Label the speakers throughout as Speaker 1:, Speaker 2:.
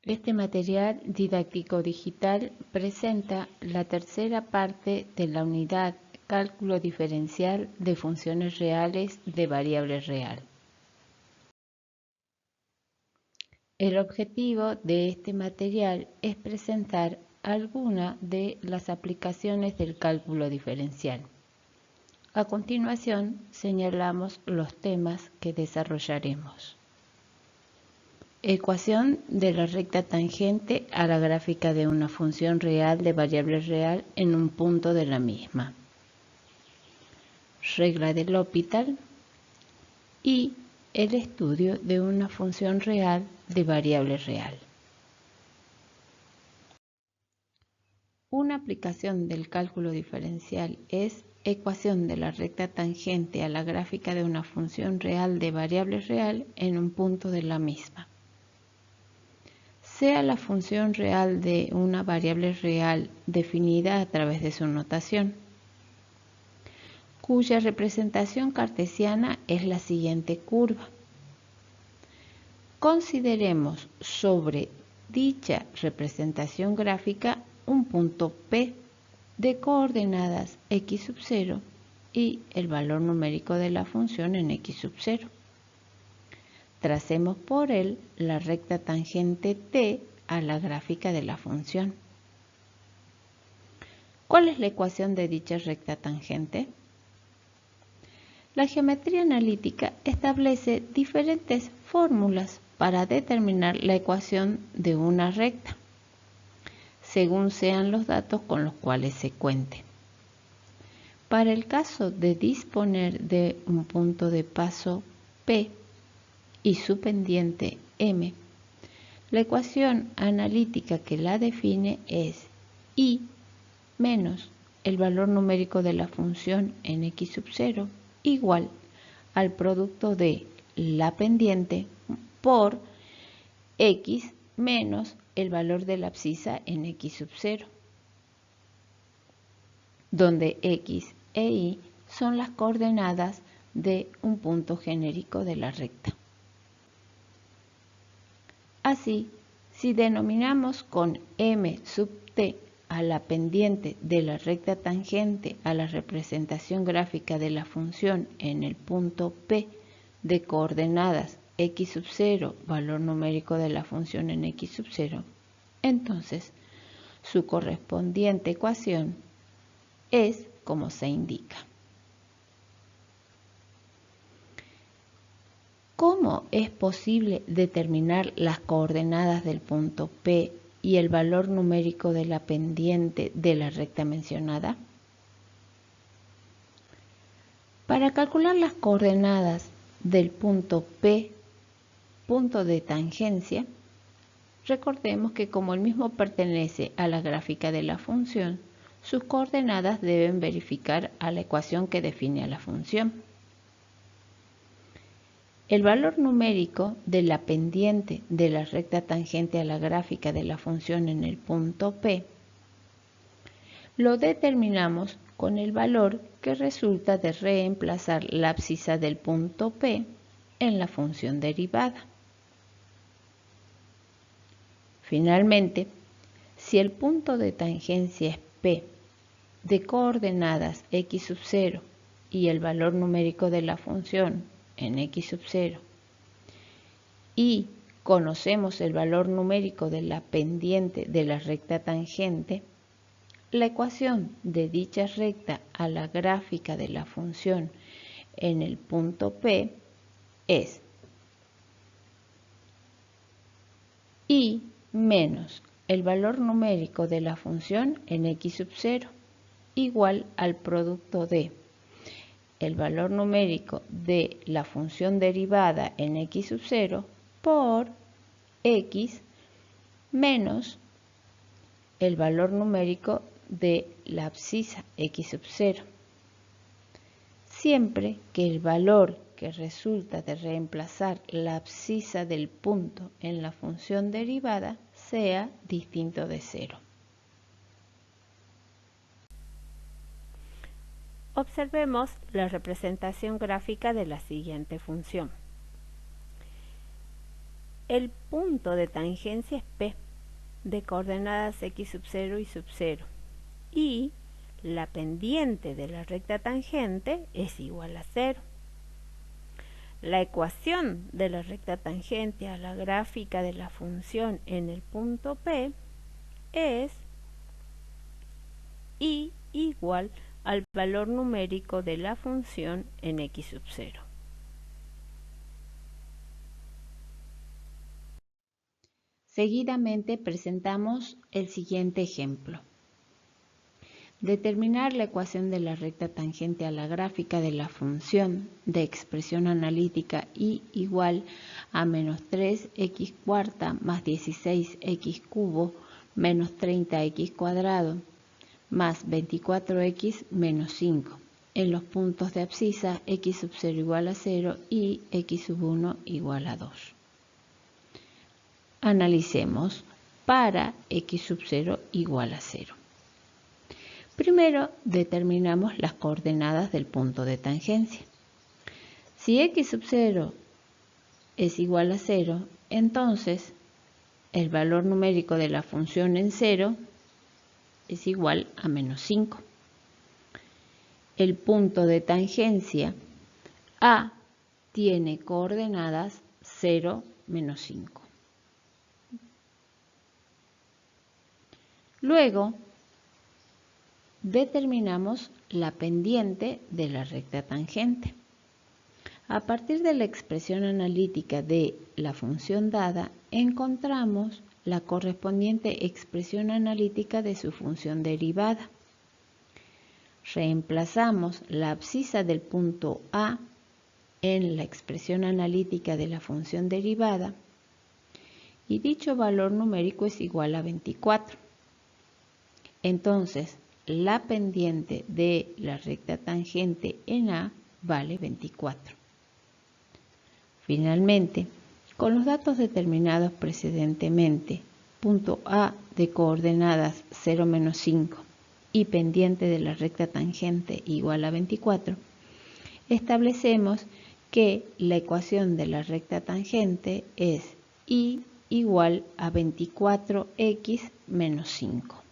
Speaker 1: Este material didáctico digital presenta la tercera parte de la unidad Cálculo diferencial de funciones reales de variable real. El objetivo de este material es presentar algunas de las aplicaciones del cálculo diferencial. A continuación, señalamos los temas que desarrollaremos. Ecuación de la recta tangente a la gráfica de una función real de variable real en un punto de la misma. Regla de L'Hopital y el estudio de una función real de variable real. Una aplicación del cálculo diferencial es ecuación de la recta tangente a la gráfica de una función real de variable real en un punto de la misma. Sea la función real de una variable real definida a través de su notación, cuya representación cartesiana es la siguiente curva. Consideremos sobre dicha representación gráfica un punto P de coordenadas x sub 0 y el valor numérico de la función en x sub 0. Tracemos por él la recta tangente t a la gráfica de la función. ¿Cuál es la ecuación de dicha recta tangente? La geometría analítica establece diferentes fórmulas para determinar la ecuación de una recta, según sean los datos con los cuales se cuente. Para el caso de disponer de un punto de paso P y su pendiente M, la ecuación analítica que la define es I menos el valor numérico de la función en x sub 0 igual al producto de la pendiente por x menos el valor de la abscisa en x sub 0, donde x e y son las coordenadas de un punto genérico de la recta. Así, si denominamos con m sub t a la pendiente de la recta tangente a la representación gráfica de la función en el punto P de coordenadas x sub 0, valor numérico de la función en x sub 0, entonces su correspondiente ecuación es como se indica. ¿Cómo es posible determinar las coordenadas del punto P y el valor numérico de la pendiente de la recta mencionada? Para calcular las coordenadas del punto P, punto de tangencia, recordemos que como el mismo pertenece a la gráfica de la función, sus coordenadas deben verificar a la ecuación que define a la función. El valor numérico de la pendiente de la recta tangente a la gráfica de la función en el punto P lo determinamos con el valor que resulta de reemplazar la abscisa del punto P en la función derivada. Finalmente, si el punto de tangencia es P de coordenadas x sub 0 y el valor numérico de la función en x sub 0 y conocemos el valor numérico de la pendiente de la recta tangente, la ecuación de dicha recta a la gráfica de la función en el punto P es I menos el valor numérico de la función en x sub 0 igual al producto de el valor numérico de la función derivada en x sub 0 por x menos el valor numérico de la abscisa x sub 0, siempre que el valor que resulta de reemplazar la abscisa del punto en la función derivada sea distinto de 0. Observemos la representación gráfica de la siguiente función. el punto de tangencia es P, de coordenadas x sub 0 y sub 0, y la pendiente de la recta tangente es igual a 0. La ecuación de la recta tangente a la gráfica de la función en el punto P es y igual al valor numérico de la función en x sub 0. Seguidamente presentamos el siguiente ejemplo. Determinar la ecuación de la recta tangente a la gráfica de la función de expresión analítica y igual a menos 3x cuarta más 16x cubo menos 30x cuadrado más 24x menos 5 en los puntos de abscisa x sub 0 igual a 0 y x sub 1 igual a 2. Analicemos para x sub 0 igual a 0. Primero determinamos las coordenadas del punto de tangencia. Si x sub 0 es igual a 0, entonces el valor numérico de la función en 0 es igual a menos 5. El punto de tangencia A tiene coordenadas 0, menos 5. Luego, determinamos la pendiente de la recta tangente. A partir de la expresión analítica de la función dada, encontramos la correspondiente expresión analítica de su función derivada. Reemplazamos la abscisa del punto A en la expresión analítica de la función derivada y dicho valor numérico es igual a 24. Entonces, la pendiente de la recta tangente en A vale 24. Finalmente, con los datos determinados precedentemente, punto A de coordenadas 0, menos 5 y pendiente de la recta tangente igual a 24, establecemos que la ecuación de la recta tangente es y igual a 24x menos 5.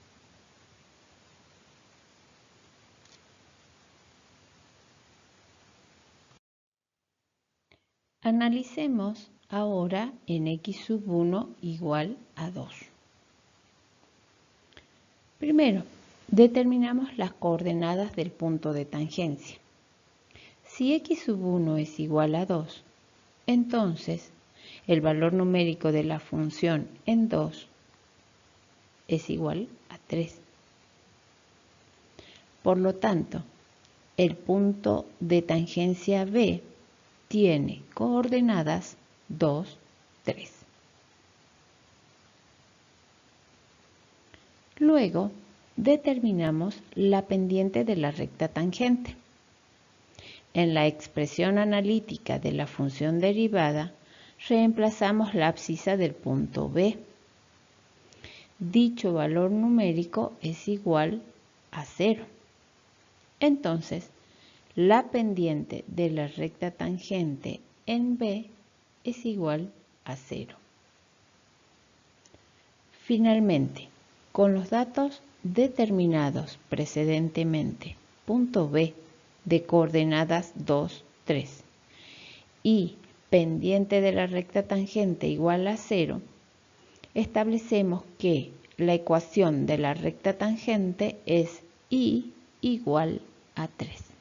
Speaker 1: Analicemos ahora en x sub 1 igual a 2. Primero, determinamos las coordenadas del punto de tangencia. Si x sub 1 es igual a 2, entonces el valor numérico de la función en 2 es igual a 3. Por lo tanto, el punto de tangencia B tiene coordenadas 2, 3. Luego, determinamos la pendiente de la recta tangente. En la expresión analítica de la función derivada, reemplazamos la abscisa del punto B. Dicho valor numérico es igual a 0. Entonces, la pendiente de la recta tangente en B es igual a 0. Finalmente, con los datos determinados precedentemente, punto B de coordenadas 2, 3 y pendiente de la recta tangente igual a 0, establecemos que la ecuación de la recta tangente es y igual a 3.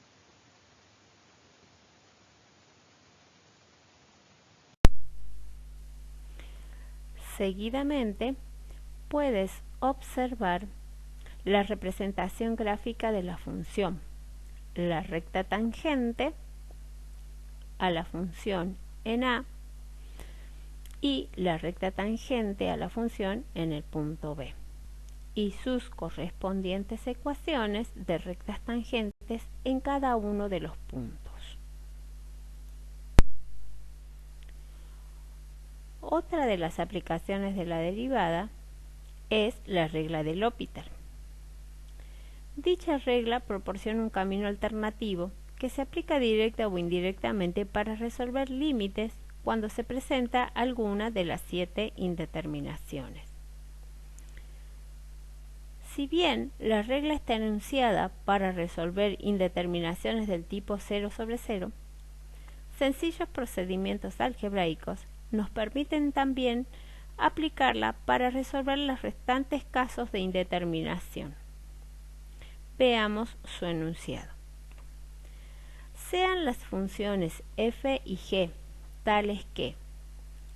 Speaker 1: Seguidamente, puedes observar la representación gráfica de la función, la recta tangente a la función en A y la recta tangente a la función en el punto B, y sus correspondientes ecuaciones de rectas tangentes en cada uno de los puntos. Otra de las aplicaciones de la derivada es la regla de L'Hopital. Dicha regla proporciona un camino alternativo que se aplica directa o indirectamente para resolver límites cuando se presenta alguna de las 7 indeterminaciones. Si bien la regla está enunciada para resolver indeterminaciones del tipo 0 sobre 0, sencillos procedimientos algebraicos nos permiten también aplicarla para resolver los restantes casos de indeterminación. Veamos su enunciado. Sean las funciones f y g tales que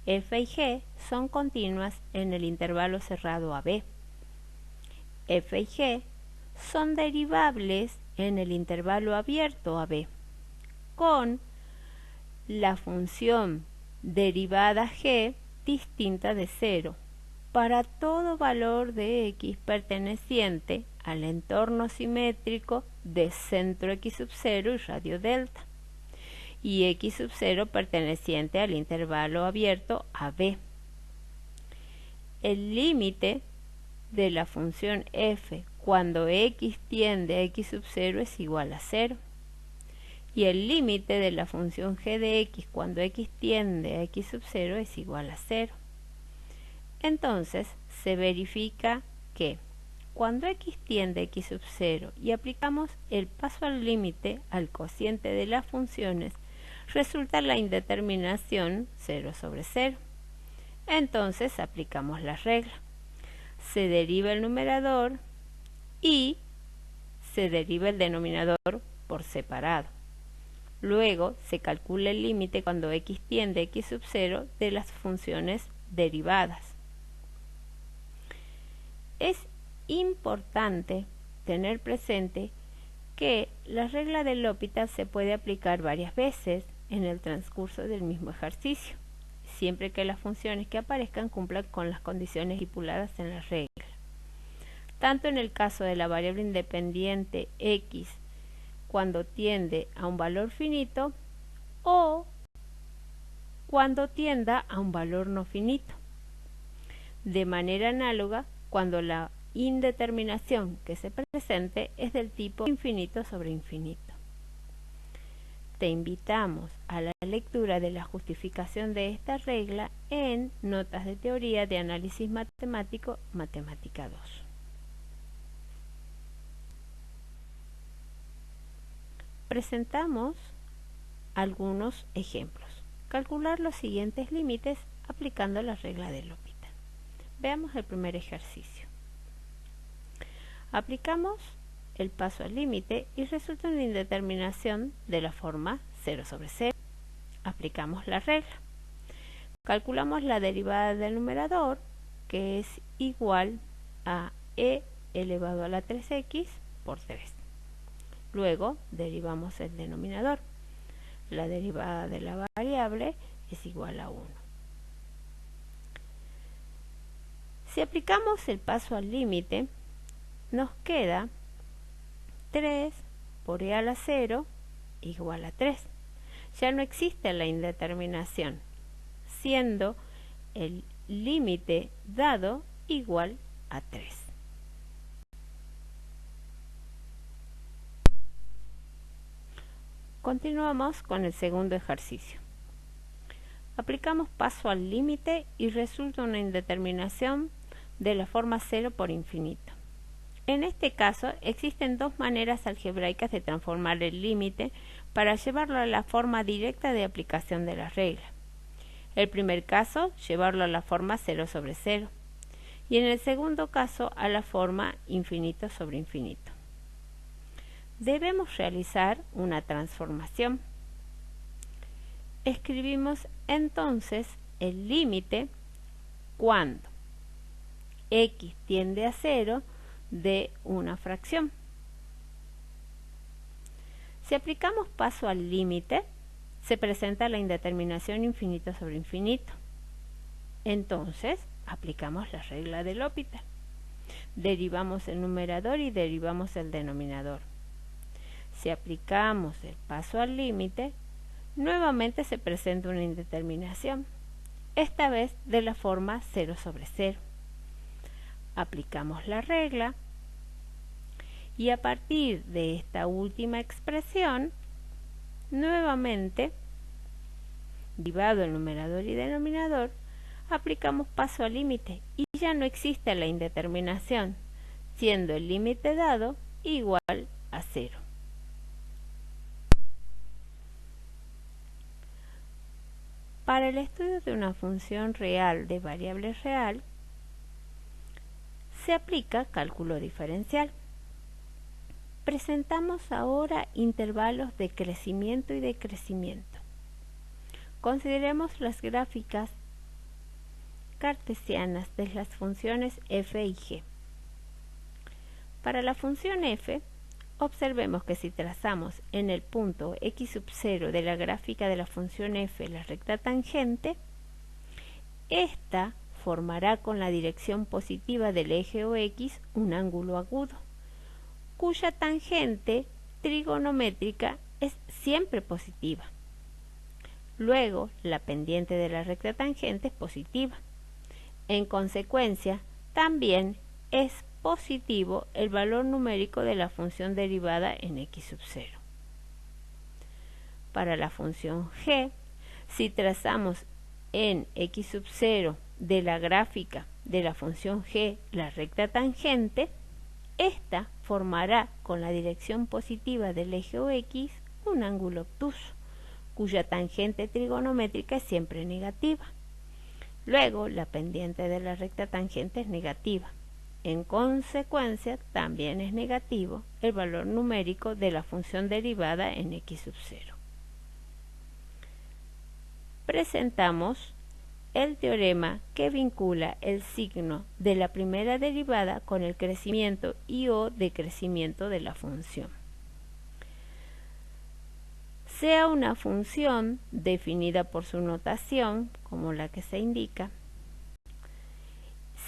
Speaker 1: f y g son continuas en el intervalo cerrado AB, f y g son derivables en el intervalo abierto AB, con la función derivada g distinta de 0 para todo valor de x perteneciente al entorno simétrico de centro x sub 0 y radio delta, y x sub 0 perteneciente al intervalo abierto AB. El límite de la función f cuando x tiende a x sub 0 es igual a 0. Y el límite de la función g de x cuando x tiende a x sub 0 es igual a 0. Entonces, se verifica que cuando x tiende a x sub 0 y aplicamos el paso al límite al cociente de las funciones, resulta la indeterminación 0 sobre 0. Entonces, aplicamos la regla. Se deriva el numerador y se deriva el denominador por separado. Luego se calcula el límite cuando x tiende a x sub 0 de las funciones derivadas. Es importante tener presente que la regla de L'Hopital se puede aplicar varias veces en el transcurso del mismo ejercicio, siempre que las funciones que aparezcan cumplan con las condiciones estipuladas en la regla. Tanto en el caso de la variable independiente x cuando tiende a un valor finito o cuando tienda a un valor no finito. De manera análoga, cuando la indeterminación que se presente es del tipo infinito sobre infinito. Te invitamos a la lectura de la justificación de esta regla en Notas de Teoría de Análisis Matemático, Matemática 2. Presentamos algunos ejemplos. Calcular los siguientes límites aplicando la regla de L'Hopital. Veamos el primer ejercicio. Aplicamos el paso al límite y resulta una indeterminación de la forma 0 sobre 0. Aplicamos la regla. Calculamos la derivada del numerador, que es igual a e elevado a la 3x por 3. Luego derivamos el denominador. La derivada de la variable es igual a 1. Si aplicamos el paso al límite, nos queda 3 por e a la 0 igual a 3. Ya no existe la indeterminación, siendo el límite dado igual a 3. Continuamos con el segundo ejercicio. Aplicamos paso al límite y resulta una indeterminación de la forma 0 por infinito. En este caso, existen dos maneras algebraicas de transformar el límite para llevarlo a la forma directa de aplicación de la regla. El primer caso, llevarlo a la forma 0 sobre 0. Y en el segundo caso, a la forma infinito sobre infinito. Debemos realizar una transformación. Escribimos entonces el límite cuando x tiende a 0 de una fracción. Si aplicamos paso al límite, se presenta la indeterminación infinito sobre infinito. Entonces, aplicamos la regla de L'Hopital. Derivamos el numerador y derivamos el denominador. Si aplicamos el paso al límite, nuevamente se presenta una indeterminación, esta vez de la forma 0 sobre 0. Aplicamos la regla y a partir de esta última expresión, nuevamente derivado en numerador y denominador, aplicamos paso al límite y ya no existe la indeterminación, siendo el límite dado igual a 0. Para el estudio de una función real de variable real, se aplica cálculo diferencial. Presentamos ahora intervalos de crecimiento y decrecimiento. Consideremos las gráficas cartesianas de las funciones f y g. Para la función f, observemos que si trazamos en el punto x sub 0 de la gráfica de la función f la recta tangente, esta formará con la dirección positiva del eje OX un ángulo agudo, cuya tangente trigonométrica es siempre positiva. Luego, la pendiente de la recta tangente es positiva. En consecuencia, también es positivo el valor numérico de la función derivada en x sub 0. Para la función g, si trazamos en x sub 0 de la gráfica de la función g la recta tangente, esta formará con la dirección positiva del eje OX un ángulo obtuso, cuya tangente trigonométrica es siempre negativa. Luego, la pendiente de la recta tangente es negativa. En consecuencia, también es negativo el valor numérico de la función derivada en x sub 0. Presentamos el teorema que vincula el signo de la primera derivada con el crecimiento y o decrecimiento de la función. Sea una función definida por su notación, como la que se indica,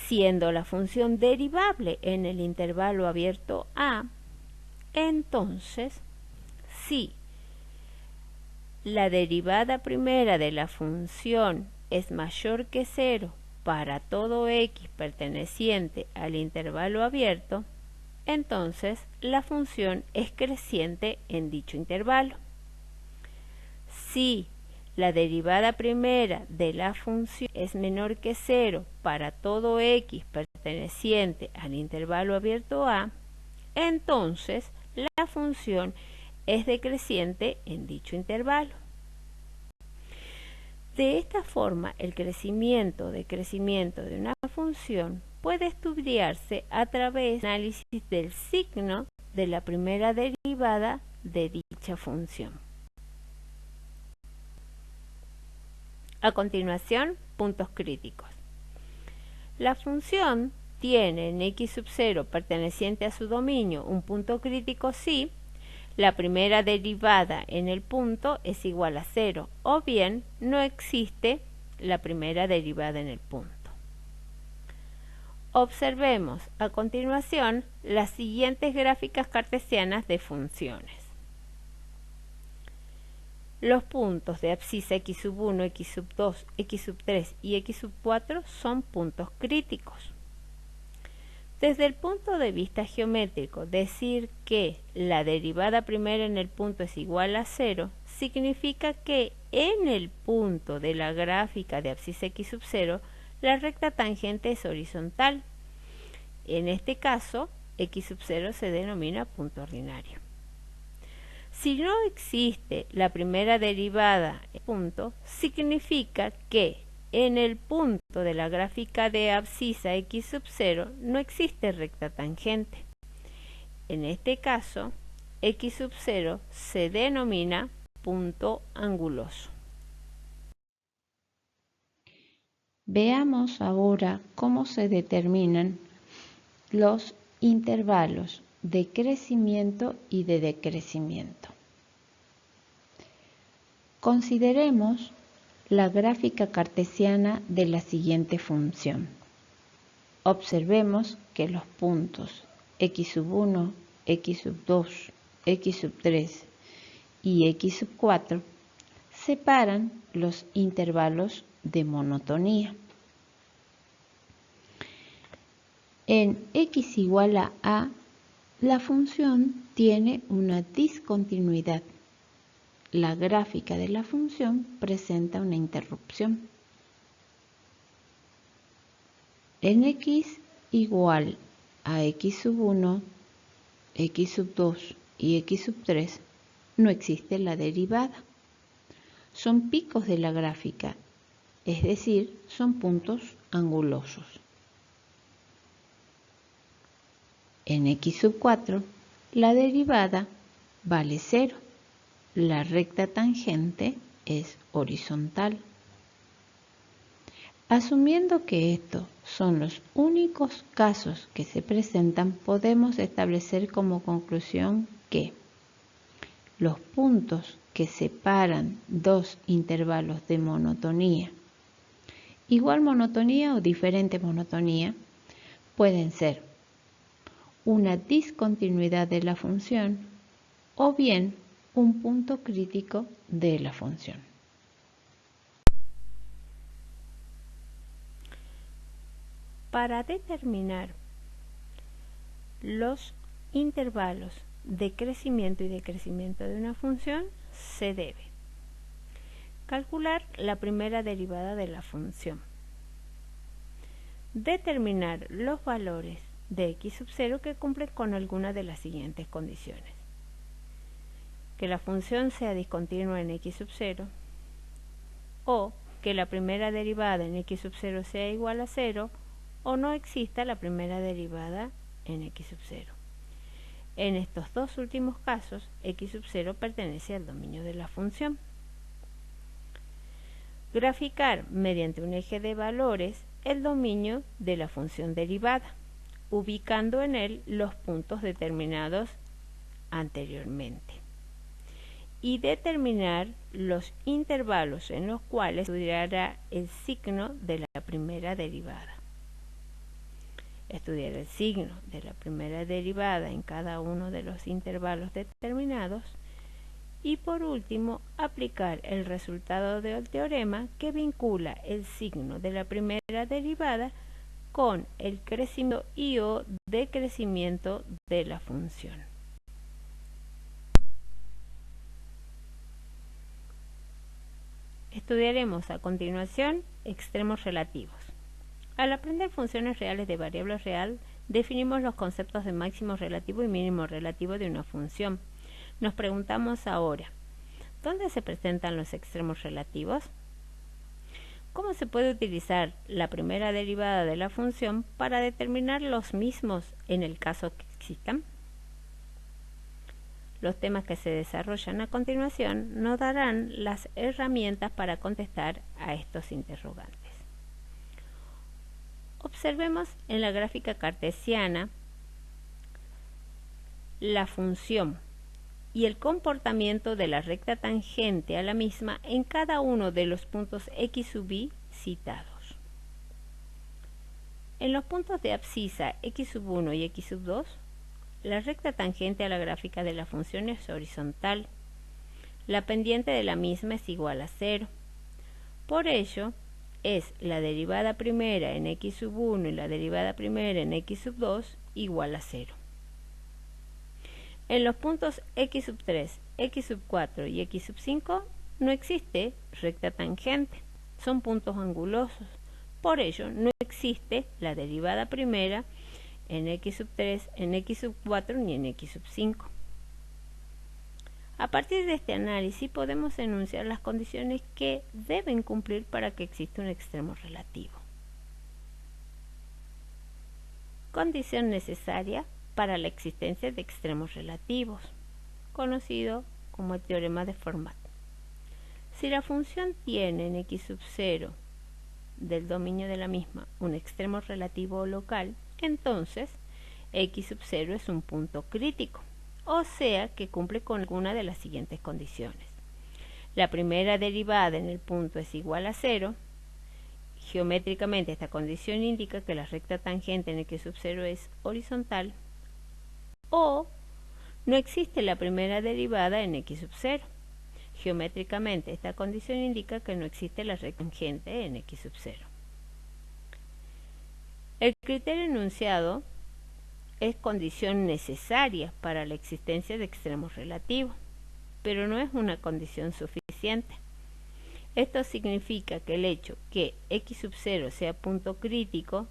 Speaker 1: siendo la función derivable en el intervalo abierto a, entonces, si la derivada primera de la función es mayor que 0 para todo x perteneciente al intervalo abierto, entonces la función es creciente en dicho intervalo. Si la derivada primera de la función es menor que 0 para todo x perteneciente al intervalo abierto a, entonces la función es decreciente en dicho intervalo. De esta forma, el crecimiento-decrecimiento de una función puede estudiarse a través del análisis del signo de la primera derivada de dicha función. A continuación, puntos críticos. La función tiene en x sub 0 perteneciente a su dominio un punto crítico si la primera derivada en el punto es igual a 0 o bien no existe la primera derivada en el punto. Observemos a continuación las siguientes gráficas cartesianas de funciones. Los puntos de abscisa x sub 1, x sub 2, x sub 3 y x sub 4 son puntos críticos. Desde el punto de vista geométrico, decir que la derivada primera en el punto es igual a 0 significa que en el punto de la gráfica de abscisa x sub 0 la recta tangente es horizontal. En este caso, x sub 0 se denomina punto ordinario. Si no existe la primera derivada en punto, significa que en el punto de la gráfica de abscisa x sub 0 no existe recta tangente. En este caso, x sub 0 se denomina punto anguloso.
Speaker 2: Veamos ahora cómo se determinan los intervalos de crecimiento y de decrecimiento. Consideremos la gráfica cartesiana de la siguiente función. Observemos que los puntos x sub 1, x sub 2, x sub 3 y x sub 4 separan los intervalos de monotonía. En x igual a, la función tiene una discontinuidad.
Speaker 1: la gráfica de la función presenta una interrupción. En x igual a x sub 1, x sub 2 y x sub 3 no existe la derivada. Son picos de la gráfica, es decir, son puntos angulosos. En x sub 4, la derivada vale 0. La recta tangente es horizontal. Asumiendo que estos son los únicos casos que se presentan, podemos establecer como conclusión que los puntos que separan dos intervalos de monotonía, igual monotonía o diferente monotonía, pueden ser una discontinuidad de la función o bien un punto crítico de la función.
Speaker 2: Para determinar los intervalos de crecimiento y decrecimiento de una función, se debe calcular la primera derivada de la función, determinar los valores de x sub 0 que cumplen con alguna de las siguientes condiciones: que la función sea discontinua en x sub 0, o que la primera derivada en x sub 0 sea igual a 0, o no exista la primera derivada en x sub 0. En estos dos últimos casos, x sub 0 pertenece al dominio de la función. Graficar mediante un eje de valores el dominio de la función derivada, ubicando en él los puntos determinados anteriormente. Y determinar los intervalos en los cuales estudiará el signo de la primera derivada. Estudiar el signo de la primera derivada en cada uno de los intervalos determinados. Y por último, aplicar el resultado del teorema que vincula el signo de la primera derivada con el crecimiento y o decrecimiento de la función. Estudiaremos a continuación extremos relativos. Al aprender funciones reales de variable real, definimos los conceptos de máximo relativo y mínimo relativo de una función. Nos preguntamos ahora, ¿dónde se presentan los extremos relativos? ¿Cómo se puede utilizar la primera derivada de la función para determinar los mismos en el caso que existan? Los temas que se desarrollan a continuación nos darán las herramientas para contestar a estos interrogantes. Observemos en la gráfica cartesiana la función y el comportamiento de la recta tangente a la misma en cada uno de los puntos x sub i citados. En los puntos de abscisa x sub 1 y x sub 2, la recta tangente a la gráfica de la función es horizontal. La pendiente de la misma es igual a 0. Por ello, es la derivada primera en x sub 1 y la derivada primera en x sub 2 igual a 0. En los puntos x sub 3, x sub 4 y x sub 5 no existe recta tangente, son puntos angulosos. Por ello, no existe la derivada primera en x sub 3, en x sub 4 ni en x sub 5. A partir de este análisis podemos enunciar las condiciones que deben cumplir para que exista un extremo relativo. Condición necesaria para la existencia de extremos relativos, conocido como el teorema de Fermat. Si la función tiene en x sub 0 del dominio de la misma un extremo relativo local, entonces x sub 0 es un punto crítico, o sea que cumple con alguna de las siguientes condiciones. La primera derivada en el punto es igual a 0. Geométricamente esta condición indica que la recta tangente en x sub 0 es horizontal, o no existe la primera derivada en x sub 0. Geométricamente esta condición indica que no existe la recta tangente en x sub 0. El criterio enunciado es condición necesaria para la existencia de extremos relativos.
Speaker 1: pero no es una condición suficiente. Esto significa que el hecho que x sub 0 sea punto crítico,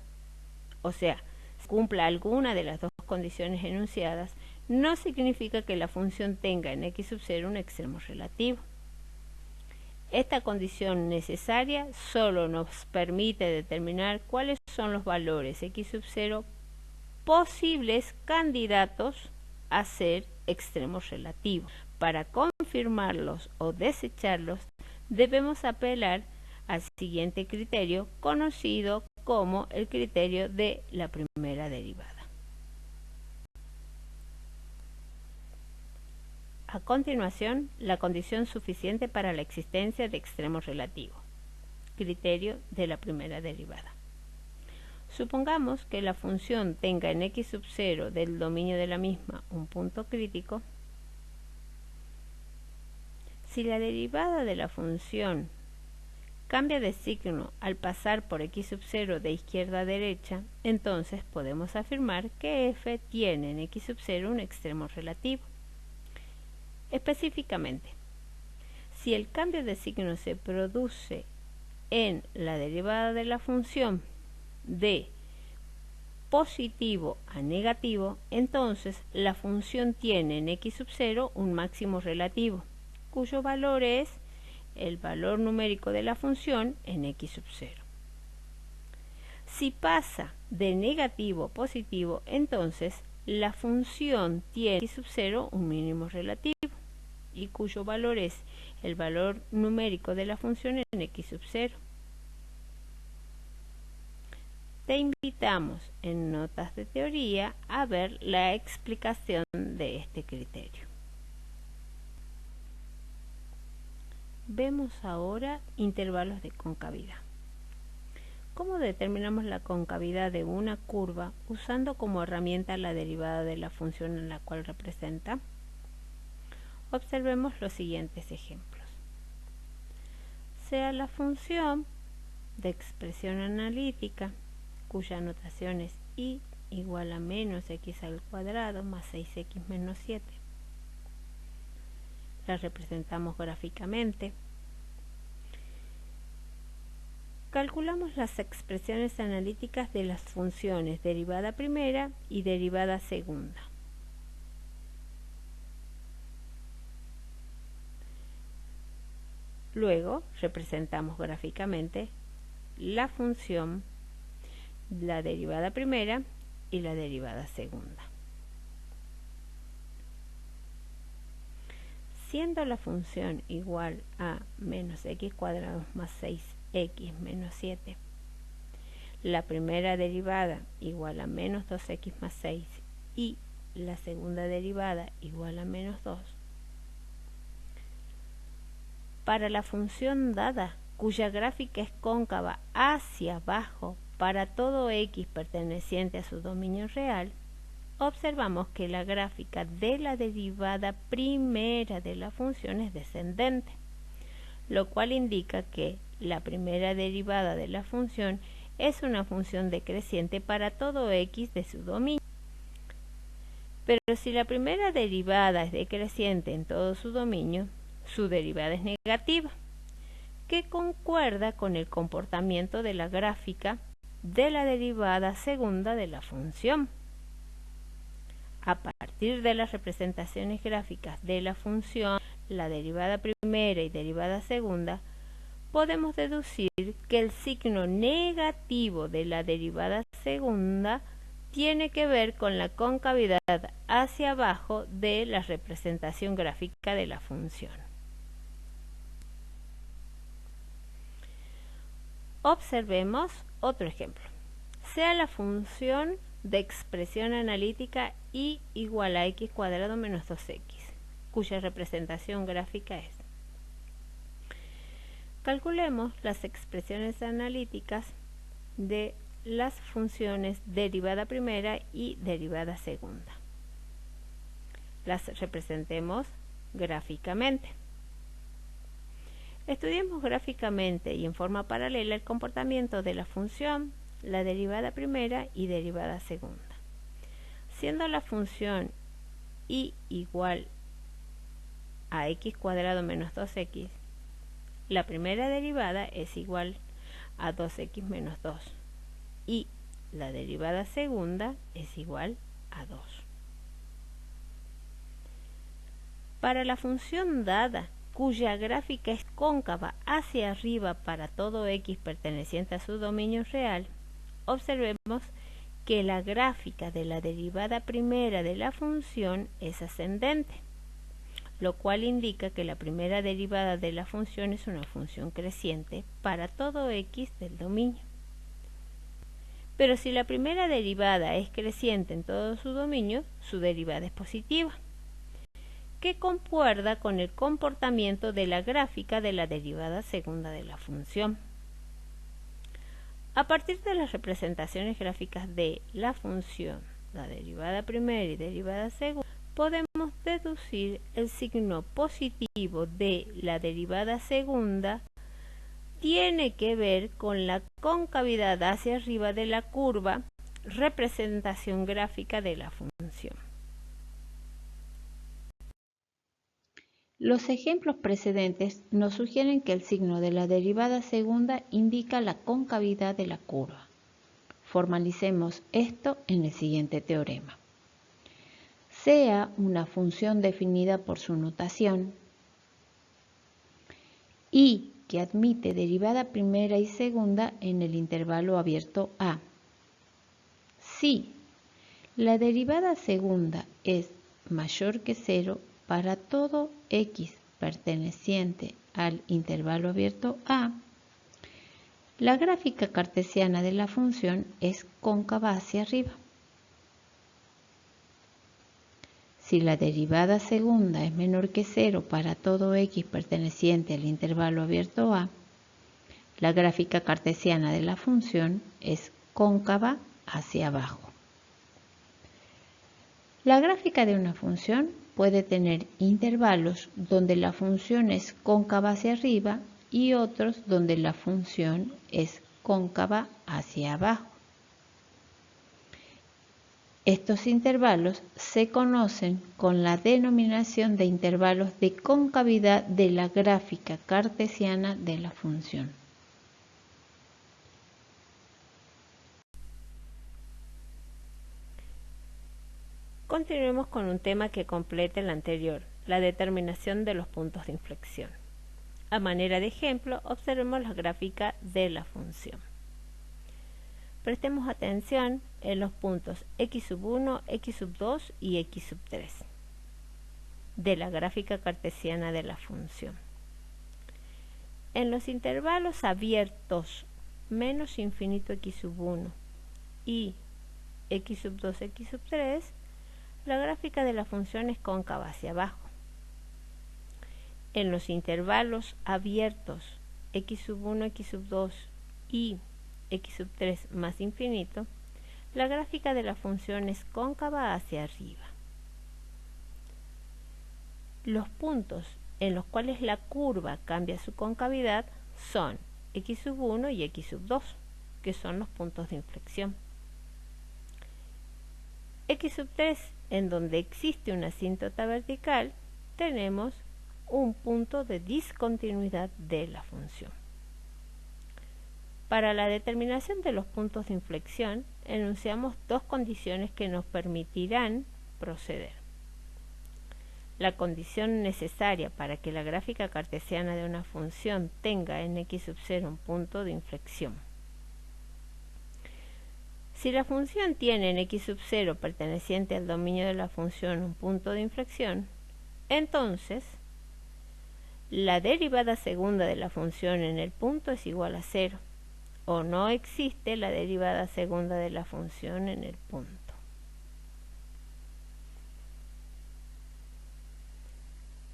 Speaker 1: o sea, cumpla alguna de las dos condiciones enunciadas, no significa que la función tenga en x sub 0 un extremo relativo. Esta condición necesaria solo nos permite determinar cuáles son los valores x sub 0 posibles candidatos a ser extremos relativos. Para confirmarlos o desecharlos, debemos apelar al siguiente criterio, conocido como el criterio de la primera derivada. A continuación, la condición suficiente para la existencia de extremos relativos. Criterio de la primera derivada. Supongamos que la función tenga en x sub 0 del dominio de la misma un punto crítico. Si la derivada de la función cambia de signo al pasar por x sub 0 de izquierda a derecha, entonces podemos afirmar que f tiene en x sub 0 un extremo relativo. Específicamente, si el cambio de signo se produce en la derivada de la función de positivo a negativo, entonces la función tiene en x sub 0 un máximo relativo, cuyo valor es el valor numérico de la función en x sub 0. Si pasa de negativo a positivo, entonces la función tiene en x sub 0 un mínimo relativo, y cuyo valor es el valor numérico de la función en x sub 0. Te invitamos en notas de teoría a ver la explicación de este criterio. Vemos ahora intervalos de concavidad. ¿Cómo determinamos la concavidad de una curva usando como herramienta la derivada de la función en la cual representa? Observemos los siguientes ejemplos. Sea la función de expresión analítica, cuya notación es y igual a menos x al cuadrado más 6x menos 7. La representamos gráficamente. Calculamos las expresiones analíticas de las funciones derivada primera y derivada segunda. Luego representamos gráficamente la función, la derivada primera y la derivada segunda. Siendo la función igual a menos x cuadrado más 6x menos 7, la primera derivada igual a menos 2x más 6 y la segunda derivada igual a menos 2, para la función dada, cuya gráfica es cóncava hacia abajo para todo x perteneciente a su dominio real, observamos que la gráfica de la derivada primera de la función es descendente, lo cual indica que la primera derivada de la función es una función decreciente para todo x de su dominio. Pero si la primera derivada es decreciente en todo su dominio, su derivada es negativa, que concuerda con el comportamiento de la gráfica de la derivada segunda de la función. A partir de las representaciones gráficas de la función, la derivada primera y derivada segunda, podemos deducir que el signo negativo de la derivada segunda tiene que ver con la concavidad hacia abajo de la representación gráfica de la función. Observemos otro ejemplo. Sea la función de expresión analítica y igual a x cuadrado menos 2x, cuya representación gráfica es. Calculemos las expresiones analíticas de las funciones derivada primera y derivada segunda. Las representemos gráficamente. Estudiemos gráficamente y en forma paralela el comportamiento de la función, la derivada primera y derivada segunda. Siendo la función y igual a x cuadrado menos 2x, la primera derivada es igual a 2x menos 2 y la derivada segunda es igual a 2. Para la función dada, cuya gráfica es cóncava hacia arriba para todo x perteneciente a su dominio real, observemos que la gráfica de la derivada primera de la función es ascendente, lo cual indica que la primera derivada de la función es una función creciente para todo x del dominio. Pero si la primera derivada es creciente en todo su dominio, su derivada es positiva, que concuerda con el comportamiento de la gráfica de la derivada segunda de la función. A partir de las representaciones gráficas de la función, la derivada primera y derivada segunda, podemos deducir el signo positivo de la derivada segunda tiene que ver con la concavidad hacia arriba de la curva, representación gráfica de la función.
Speaker 2: Los ejemplos precedentes nos sugieren que el signo de la derivada segunda indica la concavidad de la curva. Formalicemos esto en el siguiente teorema. Sea una función definida por su notación y que admite derivada primera y segunda en el intervalo abierto A. Si la derivada segunda es mayor que 0 para todo x perteneciente al intervalo abierto A, la gráfica cartesiana de la función es cóncava hacia arriba. Si la derivada segunda es menor que 0 para todo x perteneciente al intervalo abierto A, la gráfica cartesiana de la función es cóncava hacia abajo. La gráfica de una función puede tener intervalos donde la función es cóncava hacia arriba y otros donde la función es cóncava hacia abajo. Estos intervalos se conocen con la denominación de intervalos de concavidad de la gráfica cartesiana de la función.
Speaker 1: Continuemos con un tema que complete el anterior, la determinación de los puntos de inflexión. A manera de ejemplo, observemos la gráfica de la función. Prestemos atención en los puntos x1, x2 y x3 de la gráfica cartesiana de la función. En los intervalos abiertos menos infinito x1 y x2, x3, la gráfica de la función es cóncava hacia abajo. En los intervalos abiertos x1, x2 y x3 más infinito, la gráfica de la función es cóncava hacia arriba. Los puntos en los cuales la curva cambia su concavidad son x1 y x2, que son los puntos de inflexión. x3, en donde existe una asíntota vertical, tenemos un punto de discontinuidad de la función. Para la determinación de los puntos de inflexión, enunciamos dos condiciones que nos permitirán proceder. La condición necesaria para que la gráfica cartesiana de una función tenga en x0 un punto de inflexión. Si la función tiene en x0 perteneciente al dominio de la función un punto de inflexión, entonces la derivada segunda de la función en el punto es igual a 0, o no existe la derivada segunda de la función en el punto.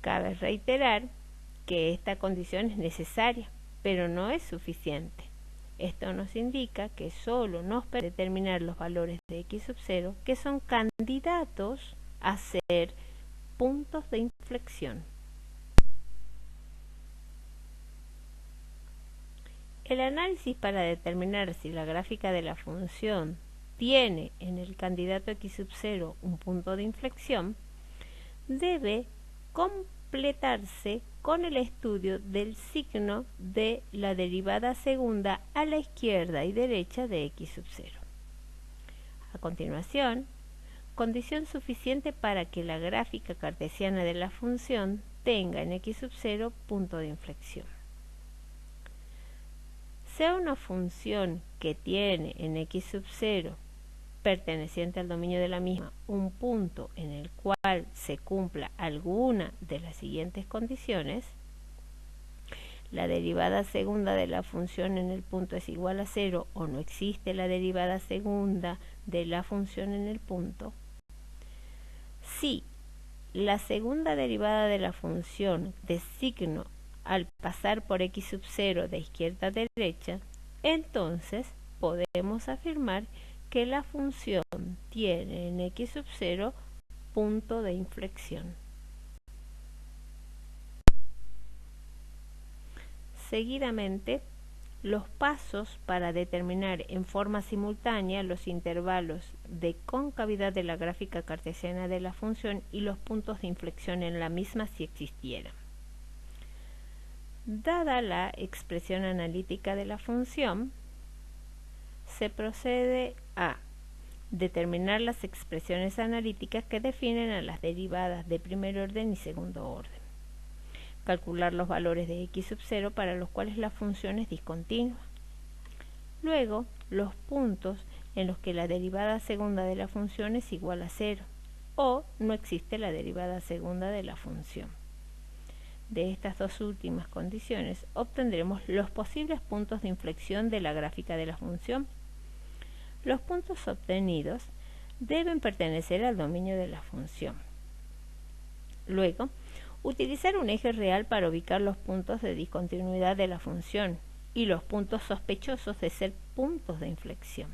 Speaker 1: Cabe reiterar que esta condición es necesaria, pero no es suficiente. Esto nos indica que solo nos permite determinar los valores de x0 que son candidatos a ser puntos de inflexión. El análisis para determinar si la gráfica de la función tiene en el candidato x0 un punto de inflexión debe completarse con el estudio del signo de la derivada segunda a la izquierda y derecha de x sub 0. A continuación, condición suficiente para que la gráfica cartesiana de la función tenga en x sub 0 punto de inflexión. Sea una función que tiene en x sub 0 perteneciente al dominio de la misma un punto en el cual se cumpla alguna de las siguientes condiciones: la derivada segunda de la función en el punto es igual a 0 o no existe la derivada segunda de la función en el punto. Si la segunda derivada de la función de signo al pasar por x sub 0 de izquierda a derecha, entonces podemos afirmar que la función tiene en x sub 0 punto de inflexión. Seguidamente, los pasos para determinar en forma simultánea los intervalos de concavidad de la gráfica cartesiana de la función y los puntos de inflexión en la misma si existieran. Dada la expresión analítica de la función, se procede a determinar las expresiones analíticas que definen a las derivadas de primer orden y segundo orden. Calcular los valores de x sub 0 para los cuales la función es discontinua. Luego, los puntos en los que la derivada segunda de la función es igual a 0 o no existe la derivada segunda de la función. De estas dos últimas condiciones obtendremos los posibles puntos de inflexión de la gráfica de la función. Los puntos obtenidos deben pertenecer al dominio de la función. Luego, utilizar un eje real para ubicar los puntos de discontinuidad de la función y los puntos sospechosos de ser puntos de inflexión.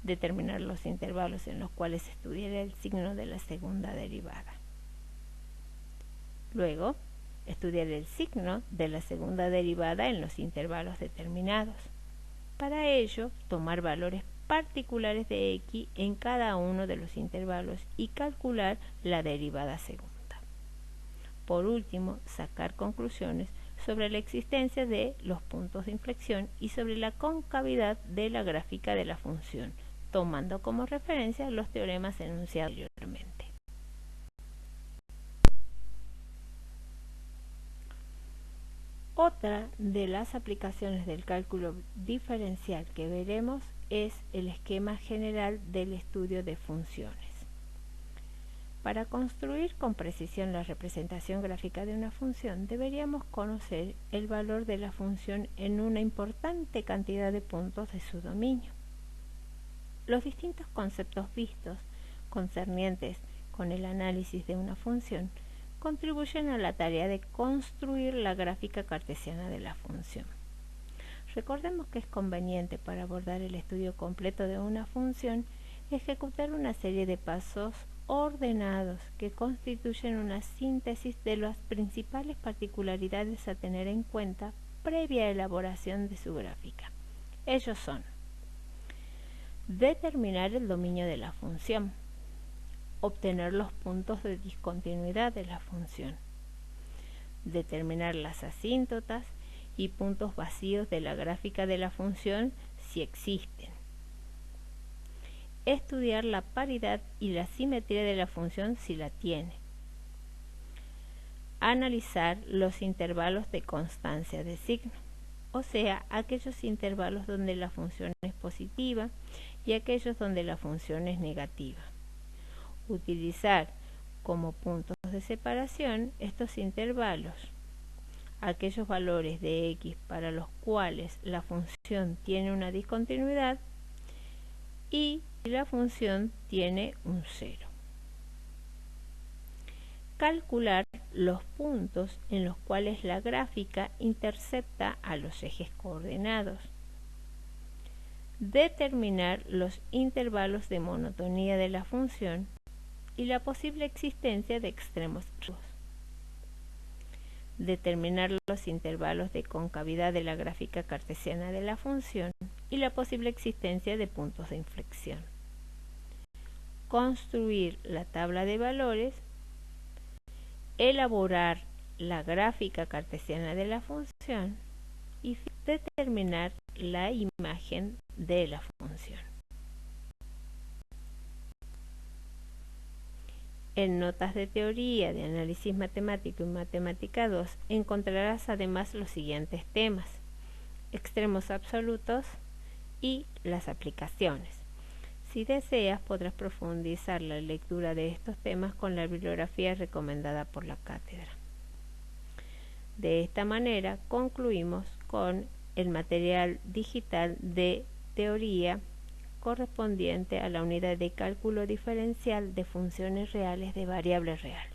Speaker 1: Determinar los intervalos en los cuales estudiar el signo de la segunda derivada. Luego, estudiar el signo de la segunda derivada en los intervalos determinados. Para ello, tomar valores particulares de x en cada uno de los intervalos y calcular la derivada segunda. Por último, sacar conclusiones sobre la existencia de los puntos de inflexión y sobre la concavidad de la gráfica de la función, tomando como referencia los teoremas enunciados anteriormente. Otra de las aplicaciones del cálculo diferencial que veremos es el esquema general del estudio de funciones. Para construir con precisión la representación gráfica de una función, deberíamos conocer el valor de la función en una importante cantidad de puntos de su dominio. Los distintos conceptos vistos concernientes con el análisis de una función contribuyen a la tarea de construir la gráfica cartesiana de la función. Recordemos que es conveniente para abordar el estudio completo de una función ejecutar una serie de pasos ordenados que constituyen una síntesis de las principales particularidades a tener en cuenta previa elaboración de su gráfica. Ellos son: determinar el dominio de la función, obtener los puntos de discontinuidad de la función, determinar las asíntotas y puntos vacíos de la gráfica de la función si existen, estudiar la paridad y la simetría de la función si la tiene, analizar los intervalos de constancia de signo, o sea, aquellos intervalos donde la función es positiva y aquellos donde la función es negativa. Utilizar como puntos de separación estos intervalos, aquellos valores de x para los cuales la función tiene una discontinuidad y la función tiene un 0. Calcular los puntos en los cuales la gráfica intercepta a los ejes coordenados. Determinar los intervalos de monotonía de la función y la posible existencia de extremos. Determinar los intervalos de concavidad de la gráfica cartesiana de la función y la posible existencia de puntos de inflexión. Construir la tabla de valores, elaborar la gráfica cartesiana de la función y determinar la imagen de la función. En Notas de Teoría de Análisis Matemático y Matemática 2 encontrarás además los siguientes temas: extremos absolutos y las aplicaciones. Si deseas, podrás profundizar la lectura de estos temas con la bibliografía recomendada por la cátedra. De esta manera concluimos con el material digital de teoría correspondiente a la unidad de cálculo diferencial de funciones reales de variable real.